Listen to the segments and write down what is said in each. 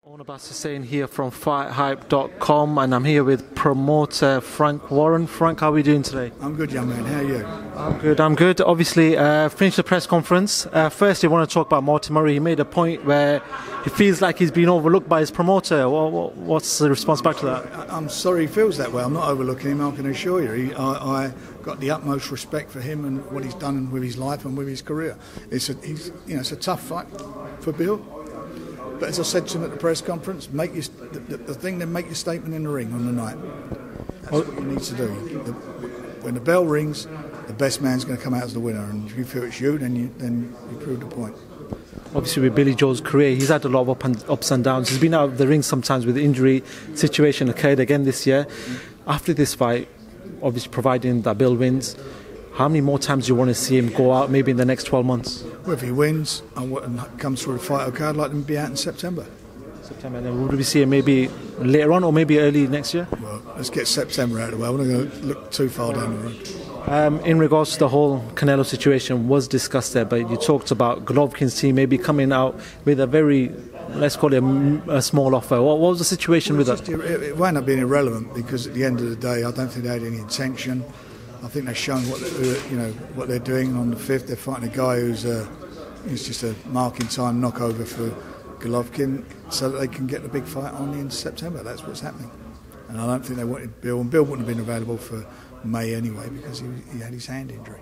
Onabas Hussain here from FightHype.com, and I'm here with promoter Frank Warren. Frank, how are we doing today? I'm good, young man. How are you? I'm good. Obviously, finished the press conference. First, I want to talk about Martin Murray. He made a point where he feels like he's been overlooked by his promoter. What's the response back to that? I'm sorry he feels that way. I'm not overlooking him, I can assure you. I got the utmost respect for him and what he's done with his life and with his career. It's a tough fight for Bill. But as I said to him at the press conference, make your statement in the ring on the night. That's what you need to do. When the bell rings, the best man's going to come out as the winner, and if you feel it's you, then you prove the point. Obviously, with Billy Joe's career, he's had a lot of ups and downs. He's been out of the ring sometimes with the injury situation occurred again this year. After this fight, obviously providing that Bill wins, how many more times do you want to see him go out, maybe in the next 12 months? Well, if he wins and comes through a fight, okay, I'd like him to be out in September. And then would we see him maybe later on or maybe early next year? Well, let's get September out of the way. We're not going to look too far down the road. In regards to the whole Canelo situation was discussed there, but you talked about Golovkin's team maybe coming out with a very, let's call it a small offer. What was the situation with that? It wound up being irrelevant because at the end of the day, I don't think they had any intention. I think they've shown what they're doing. On the 5th, they're fighting a guy who's just a marking time knockover for Golovkin, so that they can get the big fight on in September. That's what's happening. And I don't think they wanted Bill, and Bill wouldn't have been available for May anyway because he had his hand injury.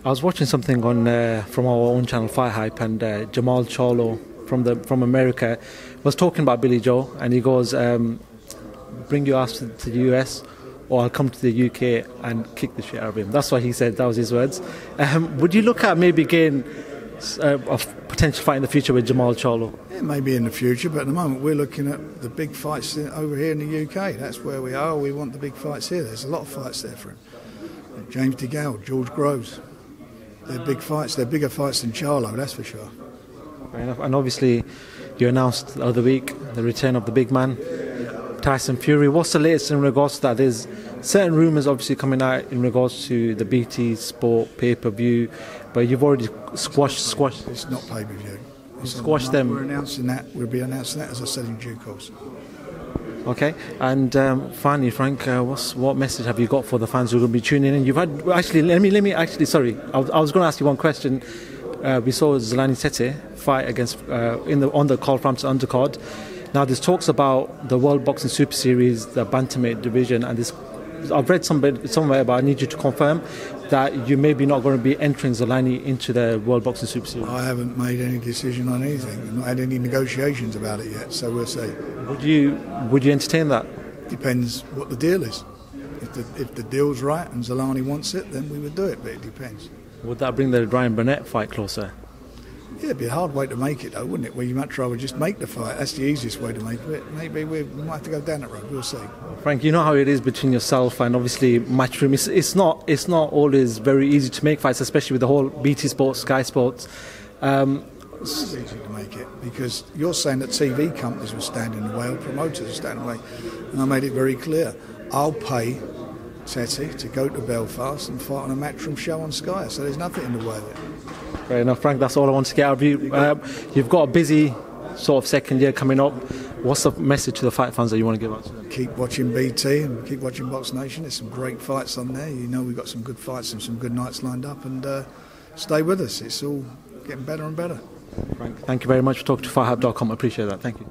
I was watching something on from our own channel, FightHype, and Jermall Charlo from America was talking about Billy Joe, and he goes, "Bring your ass to the US." Or I'll come to the UK and kick the shit out of him. That's what he said. That was his words. Would you look at maybe getting a potential fight in the future with Jermall Charlo? Yeah, maybe in the future, but at the moment we're looking at the big fights over here in the UK. That's where we are. We want the big fights here. There's a lot of fights there for him. James Degale, George Groves. They're big fights. They're bigger fights than Charlo, that's for sure. Fair enough. And obviously, you announced the other week the return of the big man, Tyson Fury. What's the latest in regards to that? There's certain rumours obviously coming out in regards to the BT Sport pay-per-view, but you've already squashed. It's not pay-per-view. Squashed them. We're announcing that. We'll be announcing that, as I said, in due course. Okay, and finally, Frank, what message have you got for the fans who are going to be tuning in? You've had actually. Let me actually. Sorry, I was going to ask you one question. We saw Zolani Tete fight against on the Carl Frampton undercard. Now, there's talks about the World Boxing Super Series, the bantamweight division, and this. I've read somewhere, but I need you to confirm that you maybe not going to be entering Zolani into the World Boxing Super Series. I haven't made any decision on anything. I've not had any negotiations about it yet, so we'll see. Would you entertain that? Depends what the deal is. If the deal's right and Zolani wants it, then we would do it, but it depends. Would that bring the Ryan Burnett fight closer? Yeah, it'd be a hard way to make it, though, wouldn't it? Where you much rather just make the fight. That's the easiest way to make it. Maybe we might have to go down that road. We'll see. Frank, you know how it is between yourself and obviously Matchroom. It's not always very easy to make fights, especially with the whole BT Sports, Sky Sports. It's easy to make it because you're saying that TV companies will stand in the way or promoters will stand in the way, and I made it very clear. I'll pay Tete to go to Belfast and fight on a Matchroom show on Sky, so there's nothing in the way of it. Fair enough, Frank. That's all I want to get out of you. You've got a busy sort of second year coming up. What's the message to the fight fans that you want to give out to them? Keep watching BT and keep watching Box Nation. There's some great fights on there. You know we've got some good fights and some good nights lined up, and stay with us. It's all getting better and better. Frank, thank you very much for talking to FightHype.com. I appreciate that. Thank you.